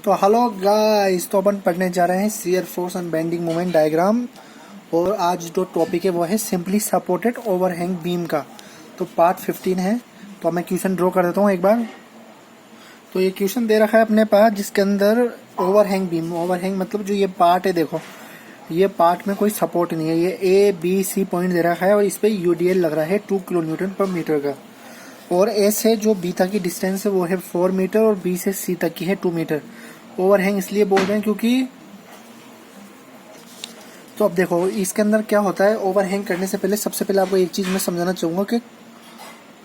तो hello guys, तो अपन पढ़ने जा रहे हैं shear force and bending moment diagram. और आज जो टॉपिक है वो है सिंपली सपोर्टेड ओवरहैंग बीम का। तो पार्ट 15 है। तो मैं क्वेश्चन ड्रॉ कर देता हूँ एक बार। तो ये क्वेश्चन दे रखा है अपने पास जिसके अंदर ओवरहैंग बीम, ओवरहैंग मतलब जो ये पार्ट है, देखो ये पार्ट में कोई सपोर्ट नहीं है। ये ए बी सी पॉइंट दे रखा है और इस पे यूडीएल लग रहा है 2 किलो न्यूटन पर मीटर का। और ए से जो बी तक की डिस्टेंस है वो है 4 मीटर और बी से सी तक की है 2 मीटर। ओवरहैंग इसलिए बोल रहे हैं क्योंकि, तो अब देखो इसके अंदर क्या होता है। ओवरहैंग करने से पहले सबसे पहले आपको एक चीज मैं समझाना चाहूंगा कि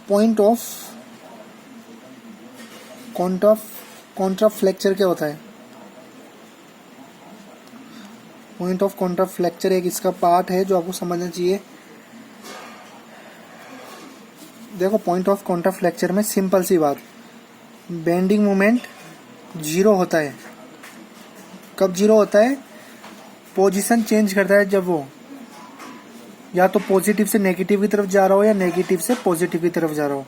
पॉइंट ऑफ कॉन्ट्रा फ्लेक्चर क्या होता है। पॉइंट ऑफ कॉन्ट्रा फ्लेक्चर एक इसका पार्ट है जो आपको समझना चाहिए। देखो पॉइंट ऑफ कॉन्ट्रा फ्लेक्चर में सिंपल सी बात, बेंडिंग मोमेंट जीरो होता है। कब जीरो होता है? पोजीशन चेंज करता है जब वो या तो पॉजिटिव से नेगेटिव की तरफ जा रहा हो या नेगेटिव से पॉजिटिव की तरफ जा रहा हो।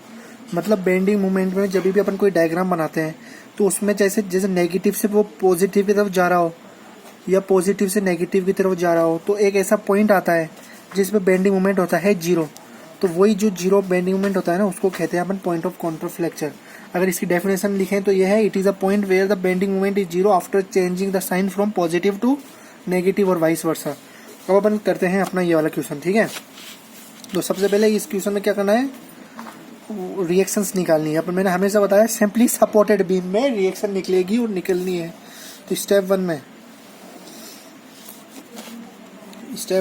मतलब बेंडिंग मोमेंट में जब भी अपन कोई डायग्राम बनाते हैं तो उसमें जैसे जैसे नेगेटिव से वो पॉजिटिव की तरफ जा रहा हो या पॉजिटिव से नेगेटिव की तरफ जा रहा हो, तो एक ऐसा पॉइंट आता है जिसमें बेंडिंग मोमेंट होता है जीरो। तो वही जो जीरो बेंडिंग मोमेंट होता है ना, उसको कहते हैं अपन पॉइंट ऑफ कॉन्ट्रा फ्लेक्चर। अगर इसकी डेफिनेशन लिखें तो यह है, it is a point where the bending moment is zero after changing the sign from positive to negative और वाइस वर्सा। अब अपन करते हैं अपना ये वाला क्वेश्चन, ठीक है। तो सबसे पहले इस क्वेश्चन में क्या करना है, रिएक्शंस निकालनी है। अपन मैंने हमेशा बताया सिंपली सपोर्टेड बीम में रिएक्शन निकलेगी और निकलनी है। तो स्टेप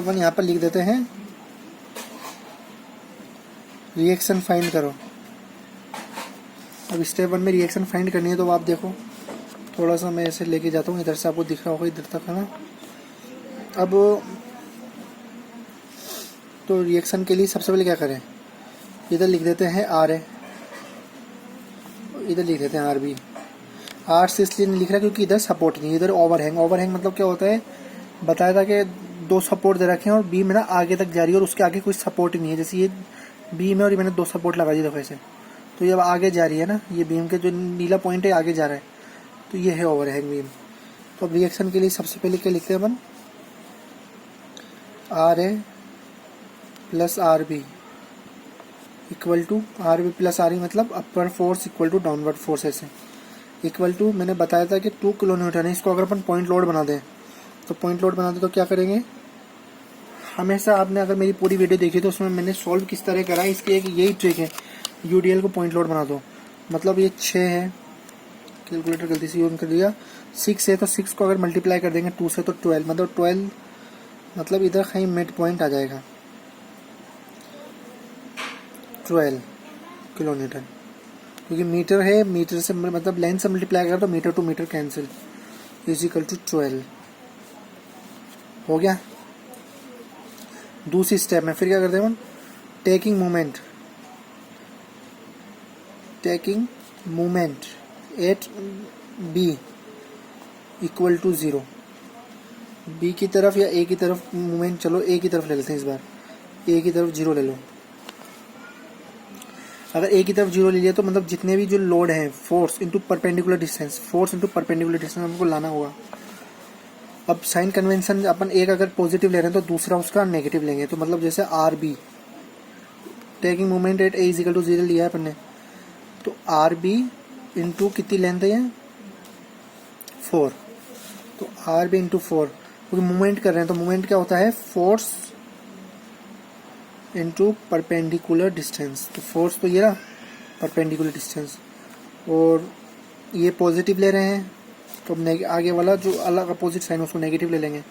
वन यहाँ पर लिख देते हैं, रिएक्शन फाइंड करो। अब स्टेप वन में रिएक्शन फाइंड करनी है। तो आप देखो थोड़ा सा मैं ऐसे लेके जाता हूँ, इधर से आपको दिख रहा होगा, इधर तक है ना। अब तो रिएक्शन के लिए सबसे पहले क्या करें, इधर लिख देते हैं आर ए, इधर लिख देते हैं आर बी। आर से इसलिए नहीं लिख रहा क्योंकि इधर सपोर्ट नहीं है, इधर ओवरहैंग। ओवरहैंग मतलब क्या होता है, बताया था कि दो सपोर्ट दे रखे हैं और बीम है ना आगे तक जा रही है और उसके आगे कोई सपोर्ट नहीं है। जैसे ये बीम है और ये मैंने दो सपोर्ट लगा दी देखो ऐसे, तो ये अब आगे जा रही है ना, ये बीम के जो नीला पॉइंट है आगे जा रहा है, तो ये है ओवरहैंग बीम। तो अब रिएक्शन के लिए सबसे पहले क्या लिखते हैं अपन, R A plus R B equal to, R B plus R E मतलब upper force equal to downward force, ऐसे इक्वल टू मैंने बताया था कि 2 किलो न्यूटन है। इसको अगर अपन पॉइंट लोड बना दें तो पॉइंट लोड बना दे तो क्या करेंगे, हमेशा आपने अगर मेरी पूरी वीडियो देखी तो उसमें मैंने सॉल्व किस तरह करा है, इसकी एक यही ट्रिक है, यूडीएल को पॉइंट लोड बना दो। मतलब ये 6 है, कैलकुलेटर गलती से यूज कर दिया, 6 है तो 6 को अगर मल्टीप्लाई कर देंगे 2 से तो 12, मतलब 12 मतलब इधर कहीं मिड पॉइंट आ जाएगा 12 किलो न्यूटन, क्योंकि मीटर है, मीटर से मतलब लेंथ से मल्टीप्लाई कर तो metre to metre cancel, is equal to 12 हो गया। दूसरी स्टेप में फिर क्या करते हैं हम, taking moment at B equal to 0। बी की तरफ या ए की तरफ मोमेंट, चलो ए की तरफ ले लेते हैं इस बार, ए की तरफ 0 ले लो। अगर ए की तरफ 0 ले लिया तो मतलब जितने भी जो लोड है, force into perpendicular distance, force into perpendicular distance हमको लाना होगा। अब साइन कन्वेंशन, अपन एक अगर पॉजिटिव ले रहे हैं तो दूसरा उसका नेगेटिव लेंगे। तो मतलब जैसे R B taking moment at A equal to 0 लिया है अपन ने, तो आर बी इंटू कितनी लेंथ है, 4, तो आर बी इंटू 4, क्योंकि मूवमेंट कर रहे हैं तो मूवमेंट क्या होता है, फोर्स इंटू परपेंडिकुलर डिस्टेंस। तो फोर्स तो ये रहा परपेंडिकुलर डिस्टेंस, और ये पॉजिटिव ले रहे हैं तो अब आगे वाला जो अलग अपोजिट साइन उसको नेगेटिव ले लेंगे।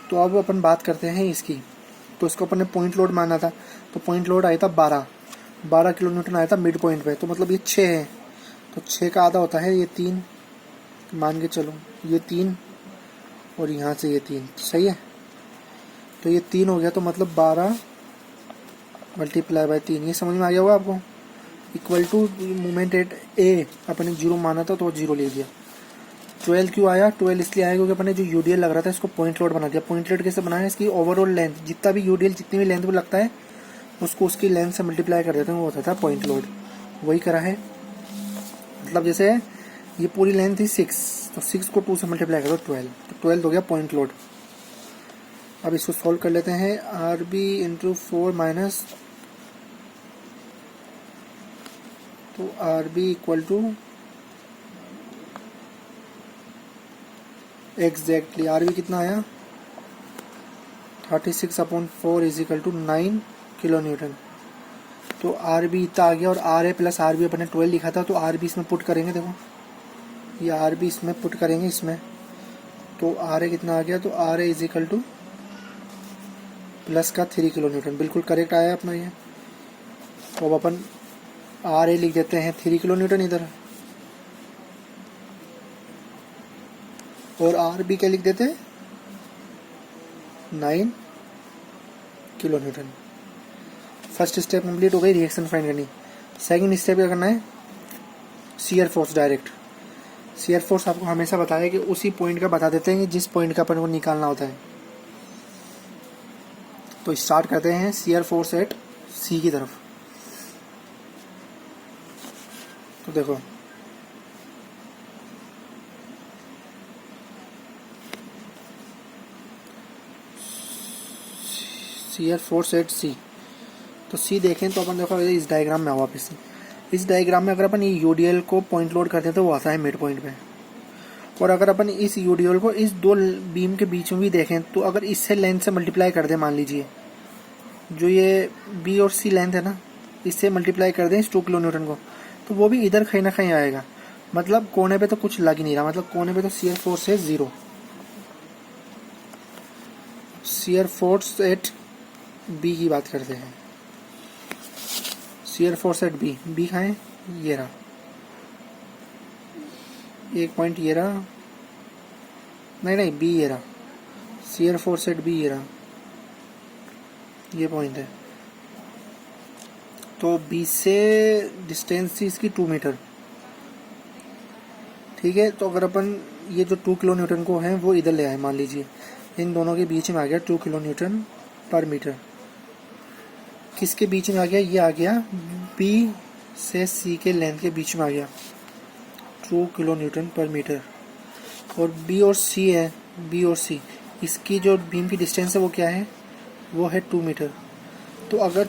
तो अब अपन बात करते हैं इसकी। तो इसको अपन ने पॉइंट लोड माना था, तो पॉइंट लोड आया था 12 किलो न्यूटन आया था मिड पॉइंट पे। तो मतलब ये 6 है, तो 6 का आधा होता है ये 3, मान के चलो ये 3 और यहाँ से ये 3, सही है। तो ये 3 हो गया, तो मतलब 12 मल्टीप्लाई बाय 3, ये समझ में आ गया होगा आपको, इक्वल टू मोमेंट एट ए अपन ने 0 माना था तो 0 ले दिया। 12 क्यों आया, 12 इसलिए आया क्योंकि अपन ने जो यूडीएल लग रहा था इसको पॉइंट लोड बना दिया। पॉइंट लोड कैसे बनाया, इसकी ओवरऑल लेंथ, जितना भी यूडीएल जितनी भी लेंथ पर लगता है उसको उसकी लेंथ से मल्टीप्लाई कर देते हैं, वो होता था पॉइंट लोड, वही करा है। मतलब जैसे ये पूरी लेंथ थी 6, तो 6 को 2 से मल्टीप्लाई करो 12, तो 12 हो गया पॉइंट लोड। अब इसको सॉल्व कर लेते हैं। आर बी इंटू 4 माइनस, तो R B equal to exactly R B कितना आया 36/4 is equal to 9 kilo newton. तो आर बी इतना आ गया, और R A plus R B अपने 12 लिखा था, तो आर बी इसमें पुट करेंगे। देखो ये आर बी इसमें पुट करेंगे इसमें, तो आर ए कितना आ गया, तो R A is equal to plus का 3 किलो न्यूटन, बिल्कुल करेक्ट आया अपना ये। तो अब अपन आर ए लिख देते हैं 3 किलो न्यूटन इधर, और आर बी क्या लिख देते हैं 9 kilo Newton. First step complete हो गई, रिएक्शन फाइंड करनी। सेकंड स्टेप क्या करना है, shear force direct. Shear force आपको हमेशा बताया कि उसी पॉइंट का बता देते हैं कि जिस पॉइंट का अपन को निकालना होता है। तो स्टार्ट करते हैं शियर फोर्स एट सी की तरफ। तो देखो शियर फोर्स एट सी, तो सी देखें तो अपन देखो इस डायग्राम में आओ वापस। इस डायग्राम में अगर अपन ये यूडीएल को पॉइंट लोड करते हैं तो वो आता है मिड पॉइंट पे, और अगर अपन इस यूडीएल को इस दो बीम के बीच में भी देखें तो अगर इससे लेंथ से मल्टीप्लाई कर दें, मान लीजिए जो ये बी और सी लेंथ है ना, इससे मल्टीप्लाई कर दें इस 2 किलो न्यूटन को, तो वो भी इधर कहीं ना कहीं आएगा। मतलब कोने पे तो कुछ लग ही नहीं रहा, मतलब कोने पे तो शियर फोर्स है 0। शियर फोर्स एट बी की बात करते हैं। Shear force at B, B कहाँ है, ये रहा एक पॉइंट, ये रहा, नहीं बी ये रहा, शियर फोर्स एट बी ये रहा, ये पॉइंट है। तो बी से डिस्टेंस थी इसकी 2 मीटर, ठीक है। तो अगर अपन ये जो 2 किलो न्यूटन को है वो इधर ले आए, मान लीजिए इन दोनों के बीच में आ गया 2 किलो न्यूटन पर मीटर। किसके बीच में आ गया, ये आ गया बी से सी के लेंथ के बीच में आ गया 2 किलो न्यूटन पर मीटर। और बी और सी है, बी और सी इसकी जो बीम की डिस्टेंस है वो क्या है, वो है 2 मीटर। तो अगर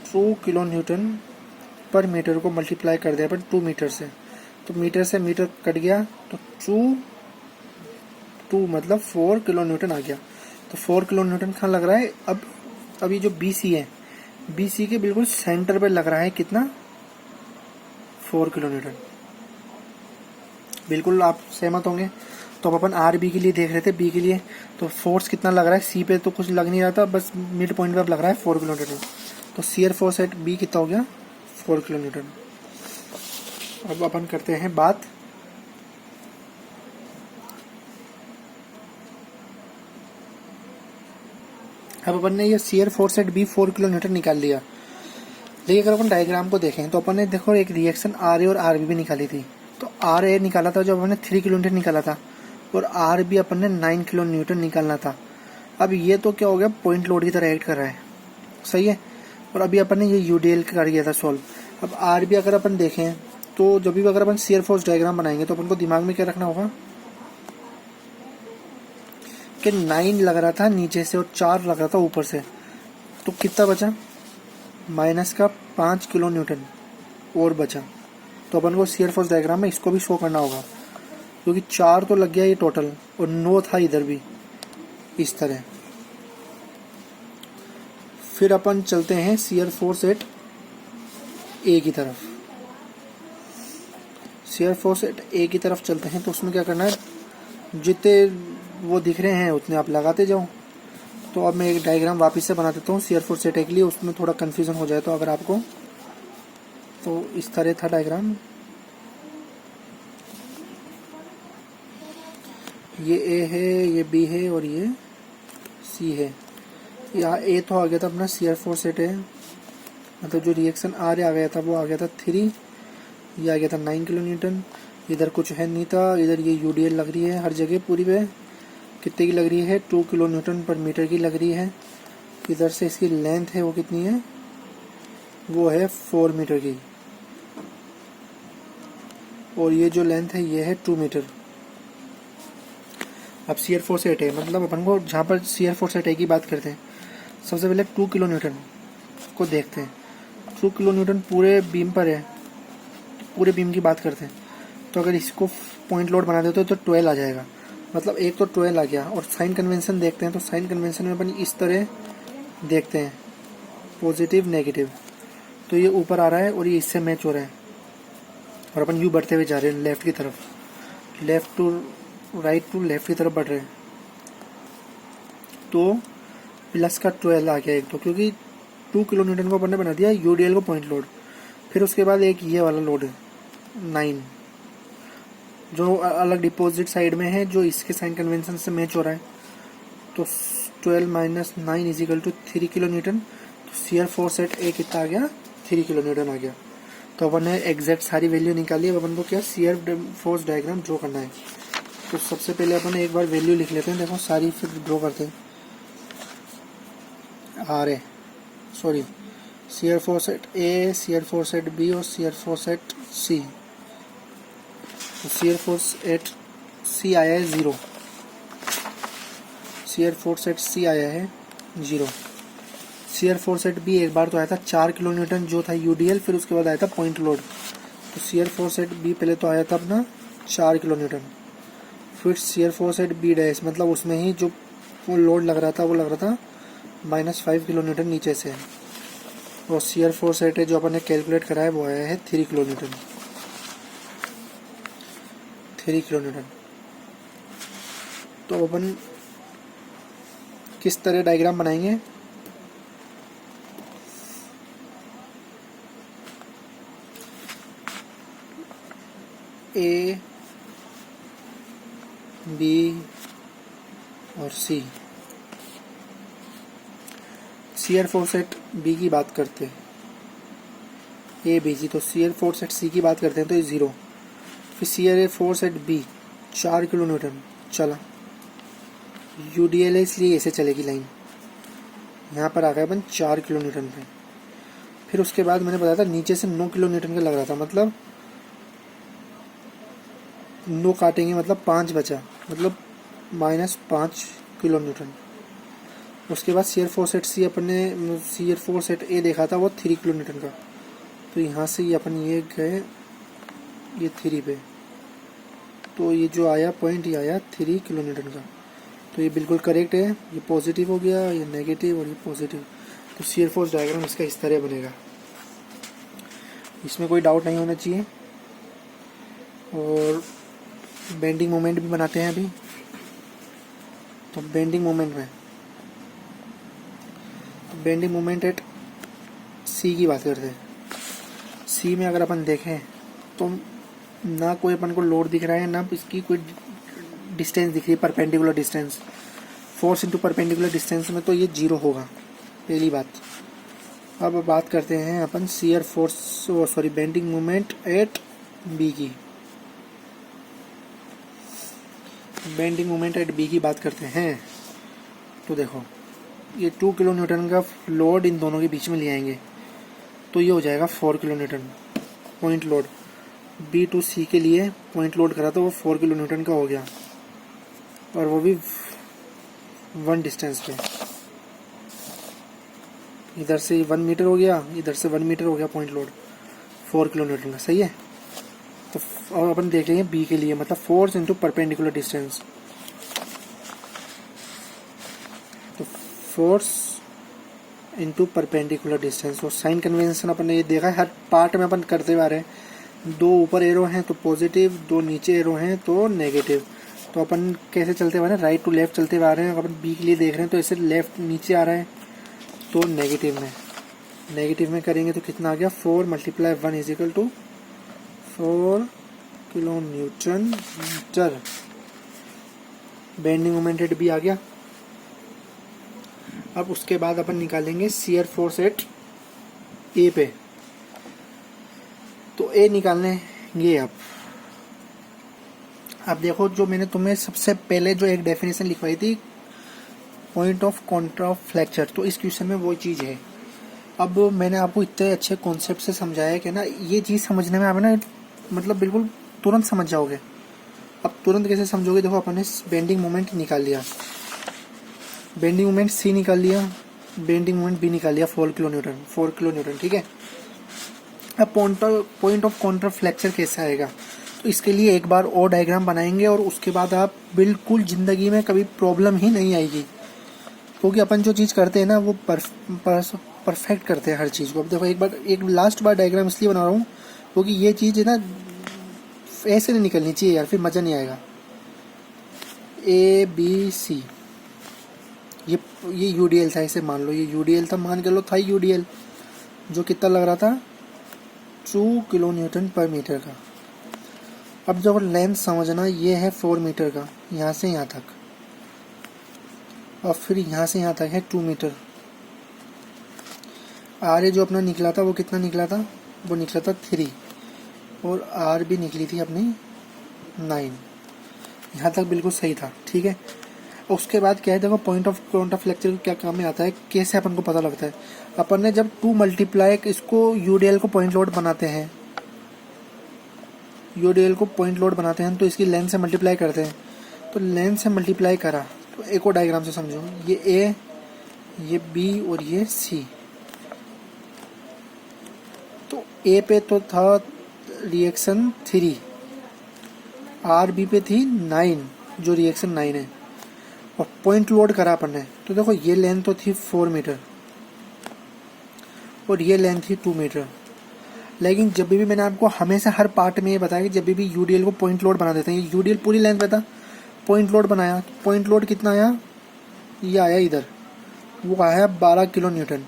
2 किलो न्यूटन पर मीटर को मल्टीप्लाई कर दे अपन 2 मीटर से, तो मीटर से मीटर कट गया, तो 2 मतलब 4 किलो न्यूटन आ गया। तो 4 किलो न्यूटन कहाँ लग रहा है, अब ये जो बी सी है, बी सी के बिल्कुल सेंटर पे लग रहा है कितना, 4 किलो न्यूटन। बिल्कुल आप सहमत होंगे। तो अब अपन आर बी के लिए देख रहे थे, बी के लिए तो फोर्स कितना लग रहा है, सी पे तो कुछ लग नहीं रहा था, बस मिड पॉइंट पे अब लग रहा है 4 किलो न्यूटन। तो शियर फोर्स एट बी कितना हो गया, 4 किलो न्यूटन। अब अपन करते हैं बात अब अपन ने ये shear force at B 4 kilo newton निकाल लिया। लेकिन अगर अपन डायग्राम को देखें तो अपन ने देखो एक रिएक्शन आर ए और आर बी भी निकाली थी। तो आर ए निकाला था जो अपन ने 3 किलो न्यूटन निकाला था, और आर बी अपन ने 9 किलो न्यूटन निकालना था। अब ये तो क्या हो गया, पॉइंट लोड की तरह एक्ट कर रहा है, सही है। और अभी अपन ने ये यूडीएल कर दिया था सॉल्व। अब आर बी अगर अपन देखें तो जब भी अगर अपन शियर फोर्स डायग्राम बनाएंगे तो अपन को दिमाग में क्या रखना होगा कि 9 लग रहा था नीचे से और 4 लग रहा था ऊपर से, तो कितना बचा, माइनस का 5 किलो न्यूटन और बचा। तो अपन को शियर फोर्स डायग्राम में इसको भी शो करना होगा, क्योंकि 4 तो लग गया ये टोटल, और 9 था इधर भी, इस तरह। फिर अपन चलते हैं शियर फोर्स एट ए की तरफ। शियर फोर्स एट ए की तरफ चलते हैं, तो उसमें क्या करना है, जितने वो दिख रहे हैं उतने आप लगाते जाओ। तो अब मैं एक डायग्राम वापस से बना देता हूँ शियर फोर्स एट ए के लिए, उसमें थोड़ा कन्फ्यूजन हो जाए तो अगर आपको, तो इस तरह था डायग्राम। ये ए है, ये बी है और ये सी है। यहाँ ए तो आ गया था अपना शियर फोर्स एट ए, मतलब जो रिएक्शन आर आ गया था वो आ गया था 3, ये आ गया था 9 किलो न्यूटन। इधर कुछ है नहीं था, इधर ये यूडीएल लग रही है हर जगह पूरी पे, कितने की लग रही है, 2 किलो न्यूटन पर मीटर की लग रही है। इधर से इसकी लेंथ है वो कितनी है, वो है 4 मीटर की। और ये जो लेंथ है ये है 2 मीटर। अब शियर फोर्स 8 है, मतलब अपन को जहाँ पर शियर फोर्स 8 की बात करते हैं सबसे पहले 2 किलो न्यूटन को देखते हैं। 2 किलो न्यूटन पूरे बीम पर है, पूरे बीम की बात करते हैं। तो अगर इसको पॉइंट लोड बना देते तो 12 आ जाएगा, मतलब एक तो 12 आ गया। और साइन कन्वेंशन देखते हैं, तो साइन कन्वेंशन में अपन इस तरह देखते हैं, पॉजिटिव नेगेटिव। तो ये ऊपर आ रहा है और ये इससे मैच हो रहा है, और अपन यूँ बढ़ते हुए जा रहे हैं लेफ्ट की तरफ, left to right to left की तरफ बढ़ रहे हैं। तो प्लस का 12 आ गया एक तो, क्योंकि 2 किलो न्यूटन को अपन ने बना दिया यूडीएल को पॉइंट लोड। फिर उसके बाद एक ये वाला लोड है 9, जो अलग डिपॉजिट साइड में है, जो इसके साइन कन्वेंशन से मैच हो रहा है। तो 12 minus 9 equal to 3 kilo newton. तो शियर फोर्स एट ए कितना आ गया, 3 किलो न्यूटन आ गया। तो अपन ने एग्जैक्ट सारी वैल्यू निकाली। अब अपन को क्या शियर फोर्स डायग्राम ड्रॉ करना है। तो सबसे पहले अपन एक बार वैल्यू लिख लेते हैं, देखो सारी फिर ड्रॉ करते हैं। R A sorry shear force at A, shear force at B और शियर फोर्स एट सी। तो शियर फोर्स एट सी आया है 0, शियर फोर्स एट सी आया है 0। शियर फोर्स एट बी एक बार तो आया था 4 किलो न्यूटन जो था यूडीएल, फिर उसके बाद आया था पॉइंट लोड। तो शियर फोर्स एट बी पहले तो आया था अपना 4 किलो न्यूटन। फिर shear force at B dash, मतलब उसमें ही जो वो लोड लग रहा था वो लग रहा था -5 किलो न्यूटन नीचे से। और शियर फोर्स एट जो अपन ने कैलकुलेट करा है वो आया है 3 किलो न्यूटन, 3 किलो न्यूटन। तो अपन किस तरह डायग्राम बनाएंगे, ए बी और सी। शियर फोर्स एट बी की बात करते हैं, ए बी जी। तो शियर फोर्स एट सी की बात करते हैं तो ये 0। फिर shear force at B 4 kilo newton चला, यूडीएल है इसलिए ऐसे चलेगी लाइन। यहाँ पर आ गए अपन 4 किलो न्यूटन पे। फिर उसके बाद मैंने बताया था नीचे से 9 किलो न्यूटन का लग रहा था, मतलब 9 काटेंगे मतलब 5 बचा, मतलब -5 किलो न्यूटन। उसके बाद शियर फोर्स एट सी अपन ने शियर फोर्स एट ए देखा था वो 3 किलो न्यूटन का। तो यहाँ से अपन ये गए ये 3 पे, तो ये जो आया पॉइंट ये आया 3 किलो न्यूटन का। तो ये बिल्कुल करेक्ट है, ये पॉजिटिव हो गया, ये नेगेटिव और ये पॉजिटिव। तो शियर फोर्स डायग्राम इसका इस तरह बनेगा, इसमें कोई डाउट नहीं होना चाहिए। और बेंडिंग मोमेंट भी बनाते हैं अभी। तो बेंडिंग मोमेंट एट सी की बात करते हैं। सी में अगर अपन देखें तो ना कोई अपन को लोड दिख रहा है, ना इसकी कोई डिस्टेंस दिख रही है, perpendicular distance. Force into perpendicular distance में तो ये 0 होगा, पहली बात। अब बात करते हैं अपन shear force bending moment at B की। बेंडिंग मोमेंट एट बी की बात करते हैं तो देखो ये 2 किलो न्यूटन का लोड इन दोनों के बीच में ले आएंगे, तो ये हो जाएगा 4 kilo newton point load. B to C के लिए पॉइंट लोड करा तो वो 4 किलो न्यूटन का हो गया, और वो भी 1 डिस्टेंस पे। इधर से 1 मीटर हो गया, इधर से 1 मीटर हो गया पॉइंट लोड 4 किलो न्यूटन का, सही है। तो और अपन देख लेंगे बी के लिए, मतलब फोर्स इंटू परपेंडिकुलर डिस्टेंस। तो फोर्स इंटू परपेंडिकुलर डिस्टेंस। और साइन कन्वेंशन अपन ने ये देखा है, हर पार्ट में अपन करते हुए आ रहे हैं। 2 ऊपर एरो हैं तो पॉजिटिव, 2 नीचे एरो हैं तो नेगेटिव। तो अपन कैसे चलते हुए आ रहे हैं, राइट टू लेफ्ट चलते हुए आ रहे हैं। अपन बी के लिए देख रहे हैं तो ऐसे लेफ्ट नीचे आ रहा है तो नेगेटिव में करेंगे तो कितना आ गया, 4 × 1 equal to 4 kilo newton metre. Bending moment at B आ गया। अब उसके बाद अपन निकालेंगे शियर फोर्स एट ए पे। तो ए निकालेंगे। अब देखो जो मैंने तुम्हें सबसे पहले जो एक डेफिनेशन लिखवाई थी पॉइंट ऑफ कॉन्ट्राफ्लेक्चर, तो इस क्वेश्चन में वो चीज़ है। अब मैंने आपको इतने अच्छे कॉन्सेप्ट से समझाया कि ना ये चीज़ समझने में आवे ना, मतलब बिल्कुल तुरंत समझ जाओगे। अब तुरंत कैसे समझोगे, देखो अपन ने बेंडिंग मोमेंट निकाल लिया, बेंडिंग मोमेंट सी निकाल लिया, बेंडिंग मोमेंट बी निकाल लिया, 4 किलो न्यूटन, ठीक है। अब पॉइंट ऑफ काउंटर फ्लेक्चर कैसे आएगा, तो इसके लिए एक बार और डायग्राम बनाएंगे और उसके बाद आप बिल्कुल ज़िंदगी में कभी प्रॉब्लम ही नहीं आएगी, क्योंकि अपन जो चीज़ करते हैं ना वो परफेक्ट करते हैं हर चीज़ को। अब देखो एक लास्ट बार डायग्राम इसलिए बना रहा हूँ क्योंकि ये चीज़ है ना ऐसे नहीं निकलनी चाहिए यार, फिर मज़ा नहीं आएगा। ABC ये यूडीएल था, इसे मान लो ये यूडीएल था, मान के लो था यूडीएल, जो कितना लग रहा था 2 किलो न्यूटन पर मीटर का। अब जो लेंथ समझना, ये है 4 मीटर का यहाँ से यहाँ तक, और फिर यहाँ से यहाँ तक है 2 मीटर। आर ए जो अपना निकला था वो कितना निकला था, वो निकला था 3, और आर भी निकली थी अपनी 9। यहाँ तक बिल्कुल सही था, ठीक है। उसके बाद क्या है, देखो पॉइंट ऑफ काउंटर फ्लेक्चर क्या काम में आता है, कैसे अपन को पता लगता है। अपन ने जब 2 मल्टीप्लाई इसको यूडीएल को पॉइंट लोड बनाते हैं, यूडीएल को पॉइंट लोड बनाते हैं तो इसकी लेंथ से मल्टीप्लाई करते हैं, तो लेंथ से मल्टीप्लाई करा तो एक और डायग्राम से समझो, ये ए, ये बी और ये सी। तो ए पे तो था रिएक्शन 3, आर बी पे थी 9 जो रिएक्शन 9 है, और पॉइंट लोड करा अपन ने, तो देखो ये लेंथ तो थी 4 मीटर और ये लेंथ थी 2 मीटर। लेकिन जब भी मैंने आपको हमेशा हर पार्ट में ये बताया कि जब भी यूडीएल को पॉइंट लोड बना देते हैं, यूडीएल पूरी लेंथ पे था, पॉइंट लोड बनाया, पॉइंट लोड कितना आया, ये आया इधर, वो आया 12 किलो न्यूटन।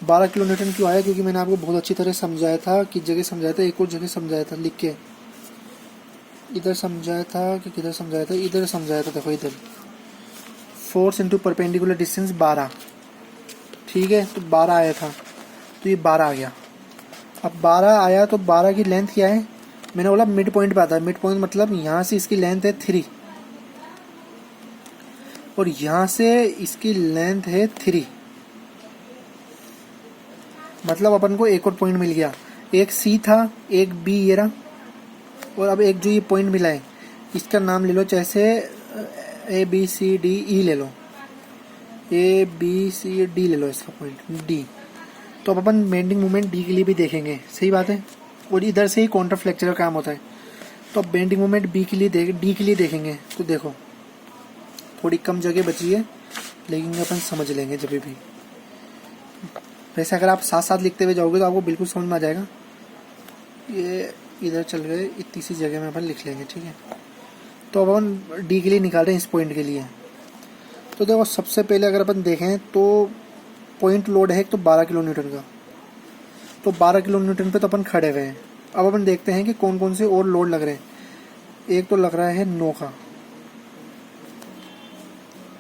12 किलो न्यूटन क्यों आया, क्योंकि मैंने आपको बहुत अच्छी तरह समझाया था, कि जगह समझाया था, एक और जगह समझाया था लिख के, इधर समझाया था कि किधर समझाया था, इधर समझाया था, देखो इधर, फोर्स इंटू परपेंडिकुलर डिस्टेंस 12, ठीक है। तो 12 आया था, तो ये 12 आ गया। अब 12 आया तो 12 की लेंथ क्या है, मैंने बोला मिड पॉइंट पे आता है, मिड पॉइंट मतलब यहाँ से इसकी लेंथ है 3 और यहाँ से इसकी लेंथ है 3, मतलब अपन को एक और पॉइंट मिल गया, एक सी था, एक बी ये रहा, और अब एक जो ये पॉइंट मिला है इसका नाम ले लो, जैसे ABCDE ले लो, ABCD ले लो इसका पॉइंट D। तो अब अपन बेंडिंग मोमेंट D के लिए भी देखेंगे, सही बात है, और इधर से ही काउंटर फ्लेक्चर का काम होता है। तो अब बेंडिंग मोमेंट D के लिए देखेंगे, तो देखो थोड़ी कम जगह बची है, लेकिन अपन समझ लेंगे जब भी। वैसे अगर आप साथ साथ लिखते हुए जाओगे तो आपको बिल्कुल समझ में आ जाएगा। ये इधर चल गए, इतनी सी जगह में अपन लिख लेंगे, ठीक है। तो अब अपन D के लिए निकाल रहे हैं इस पॉइंट के लिए। तो देखो सबसे पहले अगर अपन देखें तो पॉइंट लोड है एक तो 12 किलो न्यूटन का, तो 12 किलो न्यूटन पे तो अपन खड़े हुए हैं। अब अपन देखते हैं कि कौन कौन से और लोड लग रहे हैं। एक तो लग रहा है 9 का,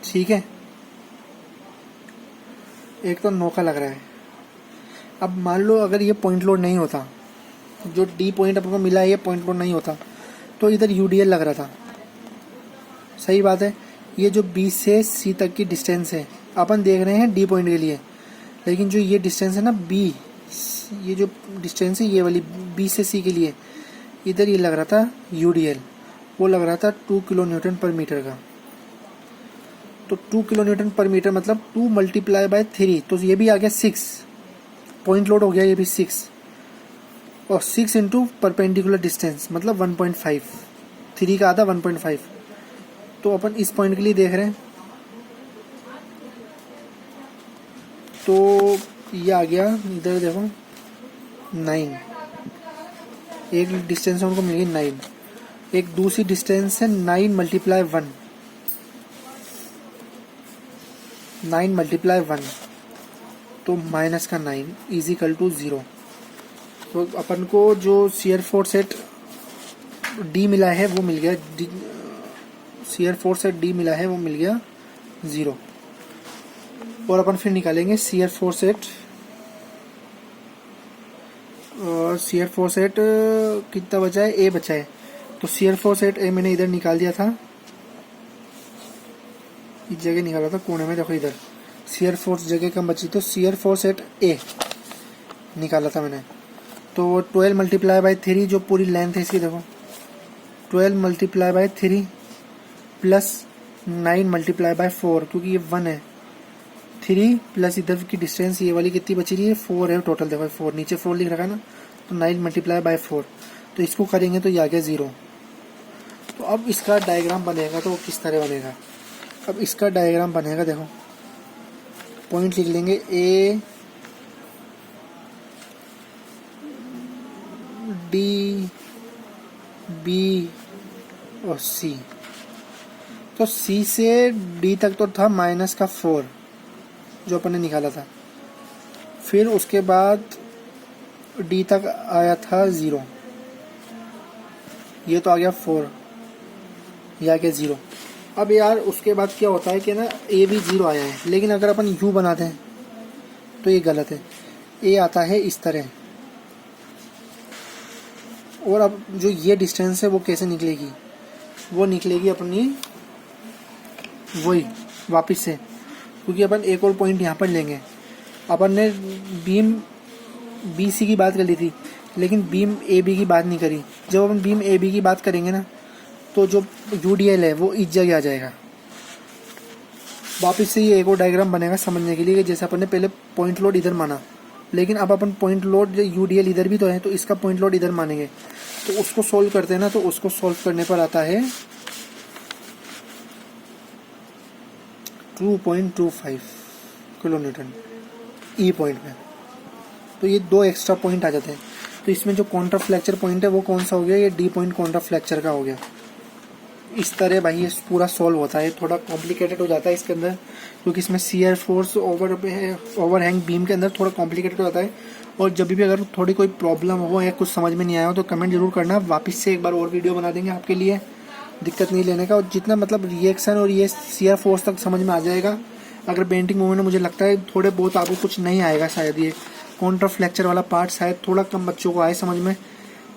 ठीक है, एक तो 9 का लग रहा है। अब मान लो अगर ये पॉइंट लोड नहीं होता, जो D पॉइंट अपन को मिला है ये पॉइंट लोड नहीं होता, तो इधर यूडीएल लग रहा था, सही बात है। ये जो B से C तक की डिस्टेंस है, अपन देख रहे हैं D पॉइंट के लिए, लेकिन जो ये डिस्टेंस है ना B, ये जो डिस्टेंस है ये वाली B से C के लिए, इधर ये लग रहा था यूडीएल, वो लग रहा था 2 किलो न्यूटन पर मीटर का। तो 2 किलो न्यूटन पर मीटर मतलब 2 मल्टीप्लाई बाय 3, तो ये भी आ गया 6, पॉइंट लोड हो गया ये भी 6, और 6 इंटू परपेंडिकुलर डिस्टेंस मतलब 1.5, 3 का आधा 1.5। तो अपन इस पॉइंट के लिए देख रहे हैं, तो ये आ गया, इधर देखो 9, एक डिस्टेंस उनको मिल गई 9, एक दूसरी डिस्टेंस है 9 मल्टीप्लाई 1, 9 मल्टीप्लाई 1, तो माइनस का 9 इजिकल टू 0। तो अपन को जो शियर फोर्स एट D मिला है वो मिल गया, शियर फोर्स एट D मिला है वो मिल गया 0। और अपन फिर निकालेंगे शियर फोर्स एट कितना बचा है, A बचा है। तो शियर फोर्स एट A मैंने इधर निकाल दिया था, इस जगह निकाला था कोने में, देखो इधर शियर फोर्स जगह कम बची, तो शियर फोर्स एट A निकाला था मैंने। तो 12 मल्टीप्लाई बाई 3 जो पूरी लेंथ है इसकी, देखो 12 multiply by 3 plus 9 multiply by 4, क्योंकि ये 1 है। 3 प्लस इधर की डिस्टेंस ये वाली कितनी बची रही है, 4 है टोटल। देखो 4 नीचे 4 लिख रखा है ना, तो 9 मल्टीप्लाई बाय 4, तो इसको करेंगे तो ये आ गया 0। तो अब इसका डायग्राम बनेगा तो किस तरह बनेगा। अब इसका डायग्राम बनेगा, देखो पॉइंट लिख लेंगे ए डी बी और सी। तो सी से डी तक तो था माइनस का 4 जो अपन ने निकाला था, फिर उसके बाद डी तक आया था 0, ये तो आ गया 4, ये आ गया 0। अब यार उसके बाद क्या होता है कि ना ए भी 0 आया है, लेकिन अगर अपन यू बनाते हैं तो ये गलत है। ए आता है इस तरह, और अब जो ये डिस्टेंस है वो कैसे निकलेगी, वो निकलेगी अपनी वही वापस से, क्योंकि अपन एक और पॉइंट यहाँ पर लेंगे। अपन ने बीम बी सी की बात कर ली थी, लेकिन बीम ए बी की बात नहीं करी। जब अपन बीम ए बी की बात करेंगे ना, तो जो यूडीएल है वो इस जगह आ जाएगा। वापस से ये एक और डायग्राम बनेगा समझने के लिए कि जैसे अपन ने पहले पॉइंट लोड इधर माना, लेकिन अब अपन पॉइंट लोड यूडीएल इधर भी तो है, तो इसका पॉइंट लोड इधर मानेंगे। तो उसको सोल्व करते हैं ना, तो उसको सोल्व करने पर आता है 2.25 किलो न्यूटन ई पॉइंट में। तो ये 2 एक्स्ट्रा पॉइंट आ जाते हैं। तो इसमें जो काउंटर फ्लेक्चर पॉइंट है वो कौन सा हो गया, ये डी पॉइंट काउंटर फ्लेक्चर का हो गया। इस तरह भाई ये पूरा सॉल्व होता है। थोड़ा कॉम्प्लिकेटेड हो जाता है इसके अंदर, क्योंकि इसमें शियर फोर्स ओवरहैंग बीम के अंदर थोड़ा कॉम्प्लिकेटेड हो जाता है। और जब भी अगर थोड़ी कोई प्रॉब्लम हो या कुछ समझ में नहीं आया हो तो कमेंट जरूर करना, वापस से एक बार और वीडियो बना देंगे आपके लिए, दिक्कत नहीं लेने का। और जितना मतलब रिएक्शन और ये शियर फोर्स तक समझ में आ जाएगा। अगर बेंडिंग मूवमेंट में मुझे लगता है थोड़े बहुत आपको कुछ नहीं आएगा, शायद ये काउंटर फ्लेक्चर वाला पार्ट शायद थोड़ा कम बच्चों को आए समझ में,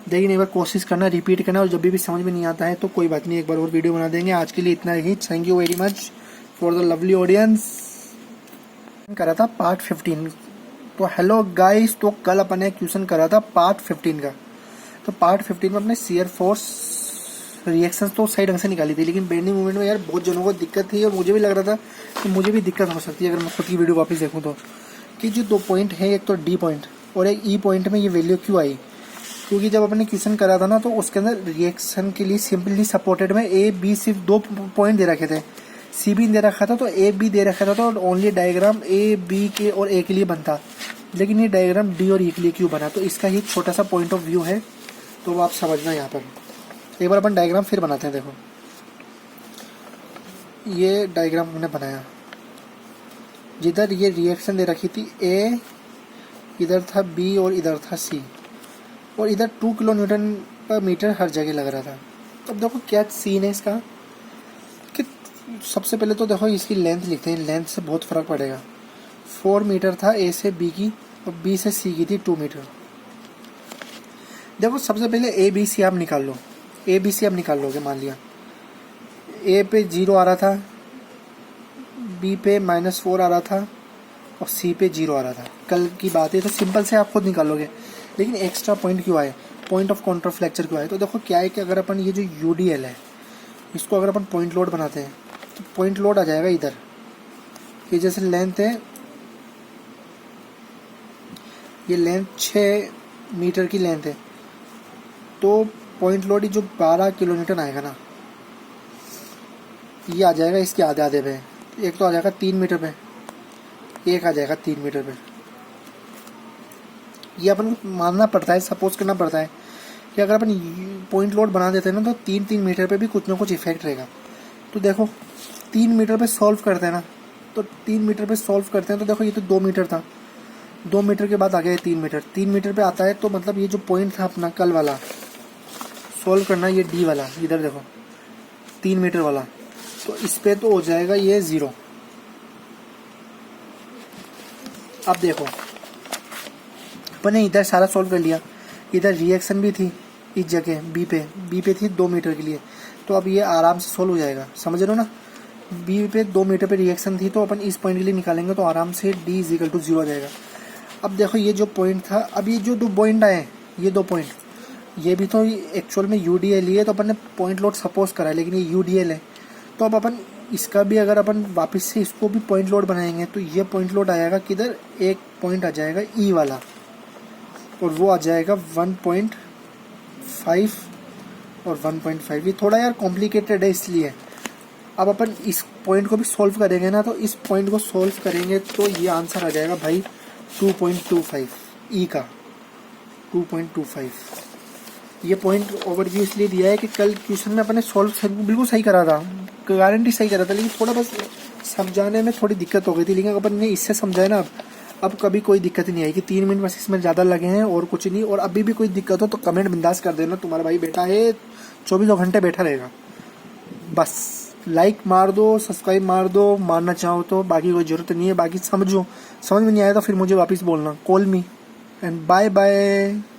लेकिन एक बार कोशिश करना, रिपीट करना, और जब भी समझ में नहीं आता है तो कोई बात नहीं, एक बार और वीडियो बना देंगे। आज के लिए इतना ही। Thank you very much for the lovely audience. करा था पार्ट 15। तो हेलो गाइस, तो कल अपन ने क्वेश्चन करा था पार्ट 15 का। तो पार्ट 15 में अपने शियर फोर्स रिएक्शंस तो सही ढंग से निकाली थी, लेकिन बेंडिंग मूवमेंट में यार बहुत जनों को दिक्कत थी, और मुझे भी लग रहा था कि मुझे भी दिक्कत हो सकती है अगर मैं खुद की वीडियो वापस देखूँ तो, कि जो 2 पॉइंट है, एक तो डी पॉइंट और एक ई पॉइंट में ये वैल्यू क्यों आई। क्योंकि जब अपने क्वेश्चन करा था ना, तो उसके अंदर रिएक्शन के लिए सिंपली सपोर्टेड में ए बी सिर्फ 2 पॉइंट दे रखे थे, सी भी दे रखा था, तो ए बी दे रखा था, तो ओनली डायग्राम ए बी के और ए के लिए बनता। लेकिन ये डायग्राम डी और ई के लिए क्यों बना, तो इसका ही छोटा सा पॉइंट ऑफ व्यू है, तो वो आप समझना। यहाँ पर एक बार अपन डायग्राम फिर बनाते हैं। देखो ये डायग्राम हमने बनाया, जिधर ये रिएक्शन दे रखी थी ए, इधर था बी और इधर था सी, और इधर 2 किलो न्यूटन पर मीटर हर जगह लग रहा था। अब देखो क्या सीन है इसका, कि सबसे पहले तो देखो इसकी लेंथ लिखते हैं, लेंथ से बहुत फर्क पड़ेगा। 4 मीटर था ए से बी की, और बी से सी की थी 2 मीटर। देखो सबसे पहले ए बी सी आप निकाल लो, ए बी सी आप निकाल लोगे। मान लिया ए पे 0 आ रहा था, बी पे -4 आ रहा था, और सी पे 0 आ रहा था। कल की बात है, तो सिंपल से आप खुद निकाल लोगे। लेकिन एक्स्ट्रा पॉइंट क्यों आए, पॉइंट ऑफ काउंटर फ्लेक्चर क्यों आए, तो देखो क्या है कि अगर अपन ये जो यूडीएल है, इसको अगर अपन पॉइंट लोड बनाते हैं, तो पॉइंट लोड आ जाएगा इधर। ये जैसे लेंथ है, ये लेंथ 6 मीटर की लेंथ है, तो पॉइंट लोड जो 12 किलो न्यूटन आएगा ना, ये आ जाएगा इसके आधे आधे पे। एक तो आ जाएगा 3 मीटर पे, एक आ जाएगा 3 मीटर पे। ये अपन को मानना पड़ता है, सपोज करना पड़ता है कि अगर अपन पॉइंट लोड बना देते हैं ना, तो 3-3 मीटर पे भी कुछ ना कुछ इफेक्ट रहेगा। तो देखो 3 मीटर पे सॉल्व करते हैं ना, तो 3 मीटर पे सॉल्व करते हैं, तो देखो ये तो 2 मीटर था, 2 मीटर के बाद आ गया 3 मीटर, 3 मीटर पे आता है। तो मतलब ये जो पॉइंट था अपना कल वाला सॉल्व करना, ये डी वाला, इधर देखो 3 मीटर वाला, तो इस पे तो हो जाएगा ये 0। अब देखो अपन ने इधर सारा सॉल्व कर लिया, इधर रिएक्शन भी थी इस जगह बी पे थी 2 मीटर के लिए, तो अब ये आराम से सॉल्व हो जाएगा, समझ रहे हो ना। बी पे 2 मीटर पे रिएक्शन थी, तो अपन इस पॉइंट के लिए निकालेंगे तो आराम से D = 0 आ जाएगा। अब देखो ये जो पॉइंट था, अब ये जो 2 पॉइंट आए, ये 2 पॉइंट, ये भी तो एक्चुअल में यूडीएल ही है, तो अपन ने पॉइंट लोड सपोज करा है, लेकिन ये यूडीएल है। तो अब अपन इसका भी अगर अपन वापस से इसको भी पॉइंट लोड बनाएंगे तो ये पॉइंट लोड आएगा किधर, एक पॉइंट आ जाएगा ई वाला, और वो आ जाएगा 1.5 और 1.5। ये थोड़ा यार कॉम्प्लिकेटेड है इसलिए। अब अपन इस पॉइंट को भी सॉल्व करेंगे ना, तो इस पॉइंट को सॉल्व करेंगे तो ये आंसर आ जाएगा भाई 2.25 ई का, 2.25। ये पॉइंट ओवरव्यू इसलिए दिया है कि कल क्वेश्चन में अपने सॉल्व बिल्कुल सही करा था, गारंटी सही करा था, लेकिन थोड़ा बस समझाने में थोड़ी दिक्कत हो गई थी। लेकिन अपन ने इससे समझाया ना, अब कभी कोई दिक्कत ही नहीं आएगी। 3 मिनट बस इसमें ज़्यादा लगे हैं और कुछ नहीं। और अभी भी कोई दिक्कत हो तो कमेंट बिंदास कर देना, तुम्हारा भाई बैठा है 24 घंटे बैठा रहेगा। बस लाइक मार दो, सब्सक्राइब मार दो, मारना चाहो तो, बाकी कोई ज़रूरत नहीं है। बाकी समझो, समझ में नहीं आया तो फिर मुझे वापस बोलना, call me and bye bye.